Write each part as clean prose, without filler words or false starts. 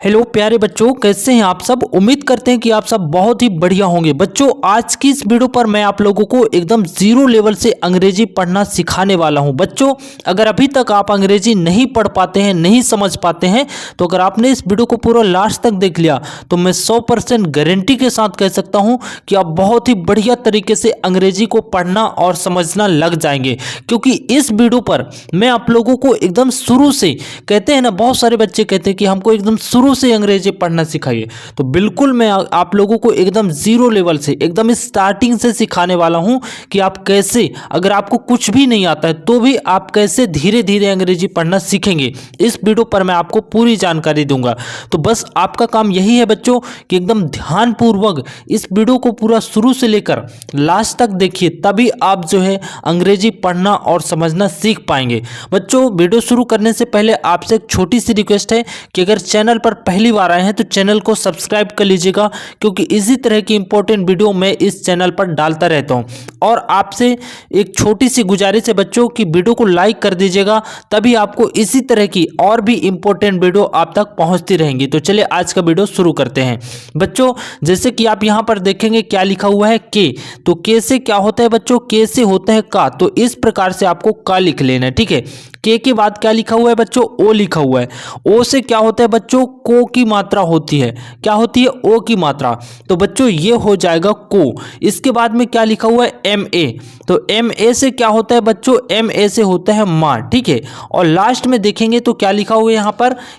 Hello प्यारे बच्चों, कैसे हैं आप सब। उम्मीद करते हैं कि आप सब बहुत ही बढ़िया होंगे। बच्चों, आज की इस वीडियो पर मैं आप लोगों को एकदम जीरो लेवल से अंग्रेजी पढ़ना सिखाने वाला हूं। बच्चों, अगर अभी तक आप अंग्रेजी नहीं पढ़ पाते हैं, नहीं समझ पाते हैं, तो अगर आपने इस वीडियो को पूरा लास्ट तक देख लिया तो मैं 100% गारंटी के साथ कह सकता हूं कि आप बहुत ही बढ़िया तरीके से अंग्रेजी को पढ़ना और समझना लग जाएंगे। क्योंकि इस वीडियो पर मैं आप लोगों को एकदम शुरू से, कहते हैं ना, बहुत सारे बच्चे कहते हैं कि हमको एकदम शुरू से अंग्रेजी पढ़ना सिखाइए, तो बिल्कुल मैं आप लोगों को एकदम जीरो लेवल से, एकदम स्टार्टिंग से सिखाने वाला हूं कि आप कैसे, अगर आपको कुछ भी नहीं आता है तो भी आप कैसे धीरे धीरे अंग्रेजी पढ़ना सीखेंगे। इस वीडियो पर मैं आपको पूरी जानकारी दूंगा। तो बस आपका काम यही है बच्चों कि एकदम ध्यानपूर्वक इस वीडियो को पूरा शुरू से लेकर लास्ट तक देखिए, तभी आप जो है अंग्रेजी पढ़ना और समझना सीख पाएंगे। बच्चों, वीडियो शुरू करने से पहले आपसे एक छोटी सी रिक्वेस्ट है कि अगर चैनल पर पहली बार आए हैं तो चैनल को सब्सक्राइब कर लीजिएगा, क्योंकि इसी तरह की इंपॉर्टेंट वीडियो मैं इस चैनल पर डालता रहता हूं। और आपसे एक छोटी सी गुजारिश है बच्चों कि वीडियो को लाइक कर दीजिएगा, तभी आपको इसी तरह की और भी इंपॉर्टेंट वीडियो आप तक पहुंचती रहेंगी। तो चलिए आज का वीडियो शुरू करते हैं। बच्चों, जैसे कि आप यहां पर देखेंगे क्या लिखा हुआ है, के। तो के से क्या होता है बच्चों, के से होता है का। तो इस प्रकार से आपको का लिख लेना है, ठीक है। के बाद क्या लिखा हुआ है बच्चों, ओ लिखा हुआ है। ओ से क्या होता है बच्चों, को की मात्रा होती है। क्या होती है, ओ की मात्रा। तो बच्चों ये हो जाएगा को। इसके बाद में क्या लिखा हुआ है, एम ए। तो एम ए से क्या होता है बच्चों, एम ए से होता है माँ, ठीक है। और लास्ट में देखेंगे तो क्या लिखा हुआ है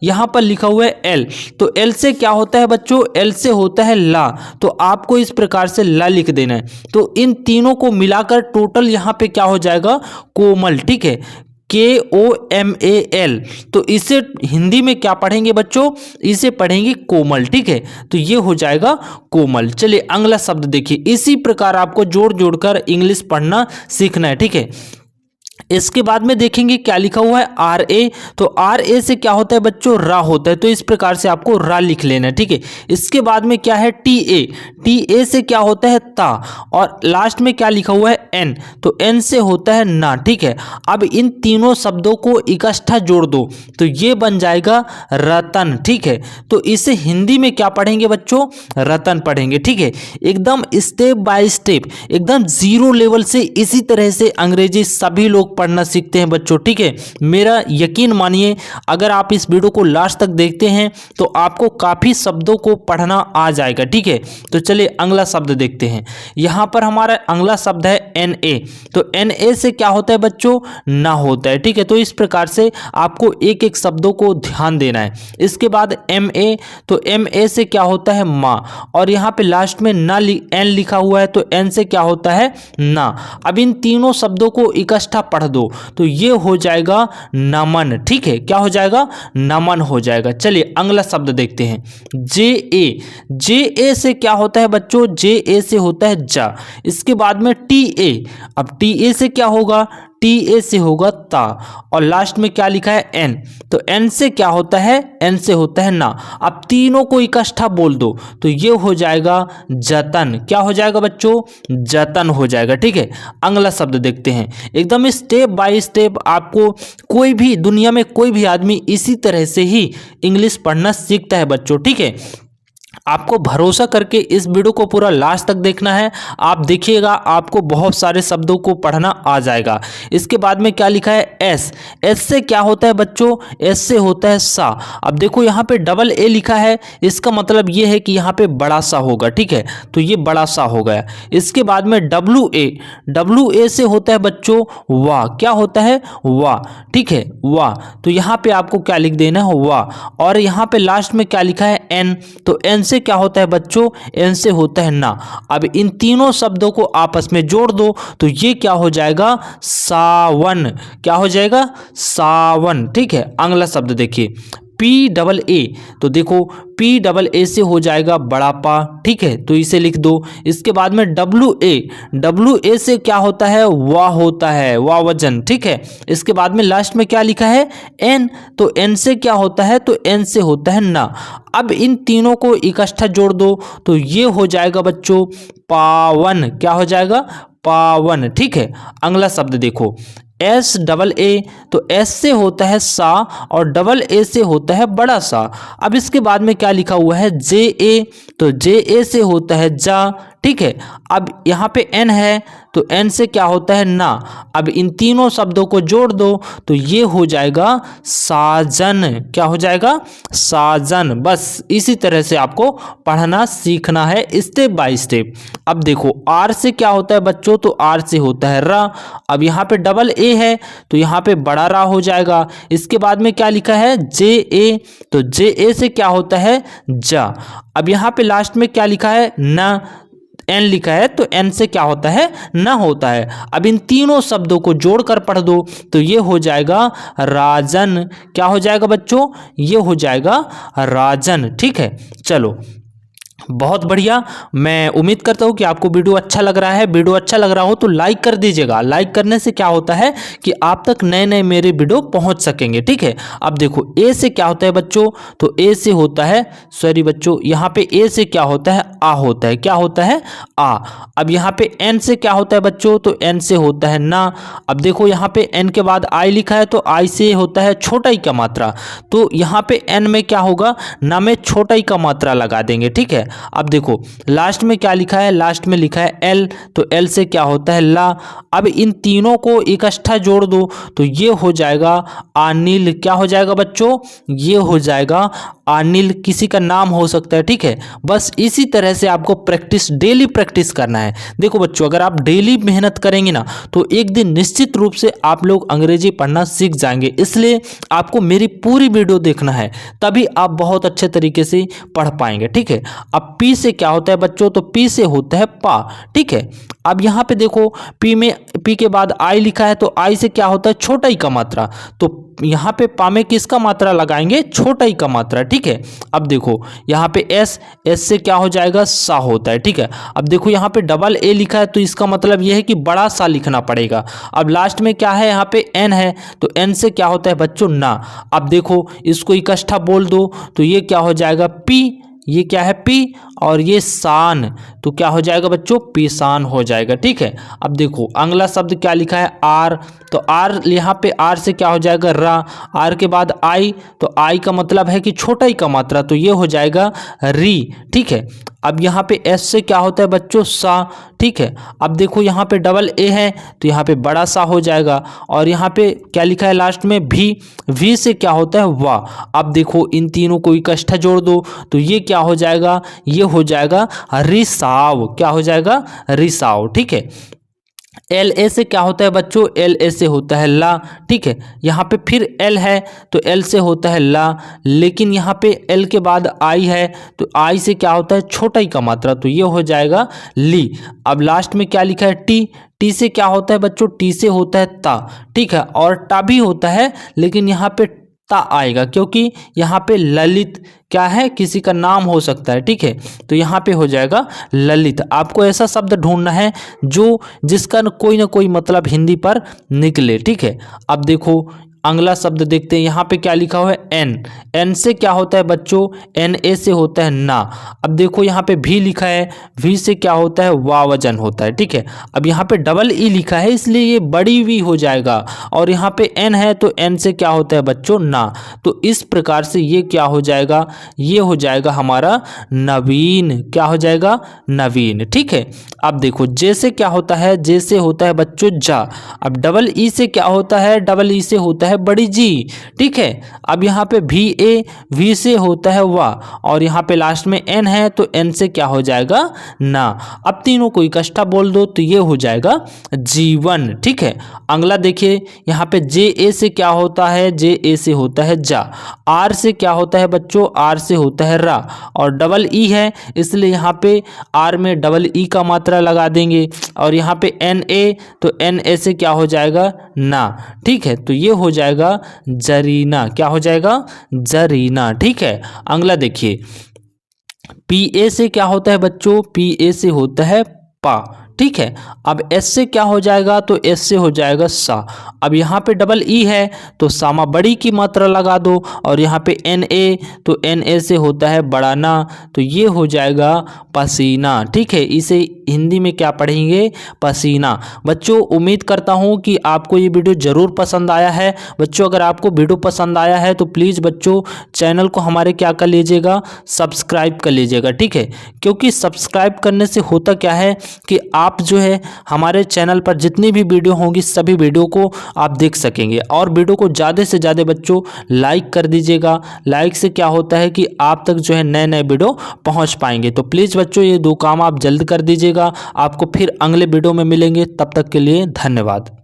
यहाँ पर लिखा हुआ है एल। तो एल से क्या होता है बच्चों, एल से होता है ला। तो आपको इस प्रकार से ला लिख देना है। तो इन तीनों को मिलाकर टोटल यहाँ पे क्या हो जाएगा, कोमल, ठीक है। KOMAL। तो इसे हिंदी में क्या पढ़ेंगे बच्चों, इसे पढ़ेंगे कोमल, ठीक है। तो ये हो जाएगा कोमल। चलिए अगला शब्द देखिए। इसी प्रकार आपको जोड़ जोड़कर इंग्लिश पढ़ना सीखना है, ठीक है। इसके बाद में देखेंगे क्या लिखा हुआ है, आर ए। तो आर ए से क्या होता है बच्चों, रा होता है। तो इस प्रकार से आपको रा लिख लेना है, ठीक है। इसके बाद में क्या है, टी ए। टी ए से क्या होता है, ता। और लास्ट में क्या लिखा हुआ है, एन। तो एन से होता है ना, ठीक है। अब इन तीनों शब्दों को इकट्ठा जोड़ दो तो ये बन जाएगा रतन, ठीक है। तो इसे हिंदी में क्या पढ़ेंगे बच्चों, रतन पढ़ेंगे, ठीक है। एकदम स्टेप बाय स्टेप, एकदम जीरो लेवल से इसी तरह से अंग्रेजी सभी लोग पढ़ना सीखते हैं बच्चों, ठीक है। मेरा यकीन मानिए, अगर आप इस वीडियो को लास्ट तक देखते हैं तो आपको काफी शब्दों को पढ़ना आ जाएगा, ठीक है। तो चलिए अगला शब्द देखते हैं। यहां पर हमारा अगला शब्द है एन ए। तो एन ए से क्या होता है बच्चों, ना होता है, ठीक है। तो इस प्रकार से आपको एक एक शब्दों को ध्यान देना है। इसके बाद एम ए। तो एम ए से क्या होता है, माँ। और यहाँ पे लास्ट में ना एन लिखा हुआ है। तो एन से क्या होता है, ना। अब इन तीनों शब्दों को इकट्ठा पढ़ दो तो ये हो जाएगा नमन, ठीक है। क्या हो जाएगा, नमन हो जाएगा। चलिए अगला शब्द देखते हैं, जे ए। जे ए से क्या होता है बच्चों, जे ए से होता है जा। इसके बाद में टी ए। अब टी ए से क्या होगा, टी ए से होगा ता। और लास्ट में क्या लिखा है, एन। तो एन से क्या होता है, एन से होता है ना। अब तीनों को इकट्ठा बोल दो तो ये हो जाएगा जतन। क्या हो जाएगा बच्चों, जतन हो जाएगा, ठीक है। अगला शब्द देखते हैं। एकदम स्टेप बाय स्टेप आपको, कोई भी दुनिया में कोई भी आदमी इसी तरह से ही इंग्लिश पढ़ना सीखता है बच्चों, ठीक है। आपको भरोसा करके इस वीडियो को पूरा लास्ट तक देखना है। आप देखिएगा, आपको बहुत सारे शब्दों को पढ़ना आ जाएगा। इसके बाद में क्या लिखा है, एस। एस से क्या होता है बच्चों, एस से होता है सा। अब देखो यहाँ पे डबल ए लिखा है, इसका मतलब ये है कि यहाँ पे बड़ा सा होगा, ठीक है। तो ये बड़ा सा हो गया। इसके बाद में डब्लू ए। डब्लू ए से होता है बच्चों वाह। क्या होता है, वाह, ठीक है, वाह। तो यहाँ पे आपको क्या लिख देना है, वाह। और यहाँ पे लास्ट में क्या लिखा है, एन। तो एन से क्या होता है बच्चों, एन से होता है ना। अब इन तीनों शब्दों को आपस में जोड़ दो तो ये क्या हो जाएगा, सावन। क्या हो जाएगा, सावन, ठीक है। अगला शब्द देखिए, पी डबल ए। तो देखो पी डबल ए से हो जाएगा बड़ापा, ठीक है। तो इसे लिख दो। इसके बाद में डब्लू ए। डब्लू ए से क्या होता है, वाह होता है, वाह वजन, ठीक है। इसके बाद में लास्ट में क्या लिखा है, एन। तो एन से क्या होता है, तो एन से होता है ना। अब इन तीनों को इकट्ठा जोड़ दो तो ये हो जाएगा बच्चों पावन। क्या हो जाएगा, पावन, ठीक है। अगला शब्द देखो, एस डबल ए, तो एस से होता है सा और डबल ए से होता है बड़ा सा। अब इसके बाद में क्या लिखा हुआ है जे ए, तो जे ए से होता है जा, ठीक है। अब यहाँ पे एन है तो एन से क्या होता है ना। अब इन तीनों शब्दों को जोड़ दो तो ये हो जाएगा साजन। क्या हो जाएगा? साजन। बस इसी तरह से आपको पढ़ना सीखना है स्टेप बाय स्टेप। अब देखो आर से क्या होता है बच्चों, तो आर से होता है रा। अब यहाँ पे डबल ए है तो यहाँ पे बड़ा रा हो जाएगा। इसके बाद में क्या लिखा है जे ए, तो जे ए से क्या होता है जा। अब यहाँ पे लास्ट में क्या लिखा है न, एन लिखा है तो एन से क्या होता है न होता है। अब इन तीनों शब्दों को जोड़कर पढ़ दो तो ये हो जाएगा राजन। क्या हो जाएगा बच्चों? ये हो जाएगा राजन, ठीक है। चलो बहुत बढ़िया। मैं उम्मीद करता हूँ कि आपको वीडियो अच्छा लग रहा है। वीडियो अच्छा लग रहा हो तो लाइक कर दीजिएगा। लाइक करने से क्या होता है कि आप तक नए नए मेरे वीडियो पहुँच सकेंगे, ठीक है। अब देखो ए से क्या होता है बच्चों, तो ए से होता है, सॉरी बच्चों, यहाँ पे ए से क्या होता है आ होता है। क्या होता है? आ। अब यहाँ पे एन से क्या होता है बच्चों, तो एन से होता है ना। अब देखो यहाँ पे एन के बाद आई लिखा है तो आई से होता है छोटा ई का मात्रा, तो यहाँ पे एन में क्या होगा, ना में छोटा ई का मात्रा लगा देंगे, ठीक है। अब देखो लास्ट में क्या लिखा है, लास्ट में लिखा है एल, तो एल से क्या होता है ला। अब इन तीनों को इकट्ठा जोड़ दो तो ये हो जाएगा अनिल। क्या हो जाएगा बच्चों? ये हो जाएगा अनिल। किसी का नाम हो सकता है, ठीक है। बस इसी तरह से आपको प्रैक्टिस, डेली प्रैक्टिस करना है। देखो बच्चों अगर आप डेली मेहनत करेंगे ना तो एक दिन निश्चित रूप से आप लोग अंग्रेजी पढ़ना सीख जाएंगे। इसलिए आपको मेरी पूरी वीडियो देखना है, तभी आप बहुत अच्छे तरीके से पढ़ पाएंगे, ठीक है। अब पी से क्या होता है बच्चों, तो पी से होता है पा, ठीक है। अब यहाँ पे देखो पी में, पी के बाद आई लिखा है तो आई से क्या होता है छोटा ई का मात्रा, तो यहाँ पे पा में किसका मात्रा लगाएंगे, छोटा ई का मात्रा, ठीक है। अब देखो यहाँ पे एस, एस से क्या हो जाएगा सा होता है, ठीक है। अब देखो यहाँ पे डबल ए लिखा है तो इसका मतलब यह है कि बड़ा सा लिखना पड़ेगा। अब लास्ट में क्या है, यहाँ पे एन है तो एन से क्या होता है बच्चों ना। अब देखो इसको इकट्ठा बोल दो तो ये क्या हो जाएगा पी, ये क्या है पी, और ये शान, तो क्या हो जाएगा बच्चों पीशान हो जाएगा, ठीक है। अब देखो अगला शब्द क्या लिखा है आर, तो आर यहाँ पे आर से क्या हो जाएगा रा। आर के बाद आई, तो आई का मतलब है कि छोटा ही का मात्रा, तो ये हो जाएगा री, ठीक है। अब यहाँ पे एस से क्या होता है बच्चों सा, ठीक है। अब देखो यहाँ पे डबल ए है तो यहाँ पे बड़ा सा हो जाएगा, और यहाँ पे क्या लिखा है लास्ट में भी, वी से क्या होता है वाह। अब देखो इन तीनों को इकट्ठा जोड़ दो तो ये क्या हो जाएगा, ये हो जाएगा रिसाव। क्या हो जाएगा रिसाव, ठीक है। एल ए से क्या होता है बच्चों, एल ए से होता है ला, ठीक है। यहाँ पे फिर एल है तो एल से होता है ला, लेकिन यहाँ पे एल के बाद आई है तो आई से क्या होता है छोटा ही का मात्रा, तो ये हो जाएगा ली। अब लास्ट में क्या लिखा है टी, टी से क्या होता है बच्चों, टी से होता है ता, ठीक है। और टा भी होता है लेकिन यहाँ पे ता आएगा क्योंकि यहाँ पे ललित क्या है, किसी का नाम हो सकता है, ठीक है। तो यहाँ पे हो जाएगा ललित। आपको ऐसा शब्द ढूंढना है जो जिसका कोई ना कोई मतलब हिंदी पर निकले, ठीक है। अब देखो अगला शब्द देखते हैं, यहाँ पे क्या लिखा हुआ है एन, एन से क्या होता है बच्चों, एन ए से होता है ना। अब देखो यहाँ पे भी लिखा है, भी से क्या होता है वावजन होता है, ठीक है। अब यहाँ पे डबल ई लिखा है इसलिए ये बड़ी वी हो जाएगा, और यहाँ पे एन है तो एन से क्या होता है बच्चों ना। तो इस प्रकार से ये क्या हो जाएगा, ये हो जाएगा हमारा नवीन। क्या हो जाएगा नवीन, ठीक है। अब देखो जे से क्या होता है, जे से होता है बच्चों जा। अब डबल ई से क्या होता है, डबल ई से होता है बड़ी जी, ठीक है। अब यहाँ पे भी ए, वी से होता है वाह, और यहाँ पे लास्ट में एन है तो एन से क्या हो जाएगा ना। अब तीनों को इकट्ठा बोल दो तो ये हो जाएगा जीवन, ठीक है। अगला देखिए यहाँ पे जे ए से क्या होता है, जे ए से होता है जा। आर से क्या होता है बच्चों, आर से होता है रा, और डबल ई है इसलिए यहाँ पे आर में डबल ई का मात्रा लगा देंगे, और यहाँ पे एन ए तो एन ए से क्या हो जाएगा ना, ठीक है। तो ये हो जाएगा जरीना। क्या हो जाएगा जरीना, ठीक है। अगला देखिए पी ए से क्या होता है बच्चों, पी ए से होता है पा, ठीक। ठीक है। अब एस से क्या हो जाएगा, तो एस से हो जाएगा सा। अब यहाँ पे डबल ई है तो सामा बड़ी की मात्रा लगा दो, और यहाँ पे एन ए, तो एन ए से होता है बढ़ाना, तो ये हो जाएगा पसीना। ठीक है, इसे हिंदी में क्या पढ़ेंगे, पसीना। बच्चों उम्मीद करता हूँ कि आपको ये वीडियो ज़रूर पसंद आया है। बच्चों अगर आपको वीडियो पसंद आया है तो प्लीज़ बच्चों चैनल को हमारे क्या कर लीजिएगा, सब्सक्राइब कर लीजिएगा। ठीक है, क्योंकि सब्सक्राइब करने से होता क्या है कि आप जो है हमारे चैनल पर जितनी भी वीडियो होंगी सभी वीडियो को आप देख सकेंगे। और वीडियो को ज़्यादा से ज़्यादा बच्चों लाइक कर दीजिएगा। लाइक से क्या होता है कि आप तक जो है नए नए वीडियो पहुंच पाएंगे। तो प्लीज़ बच्चों ये दो काम आप जल्द कर दीजिएगा। आपको फिर अगले वीडियो में मिलेंगे, तब तक के लिए धन्यवाद।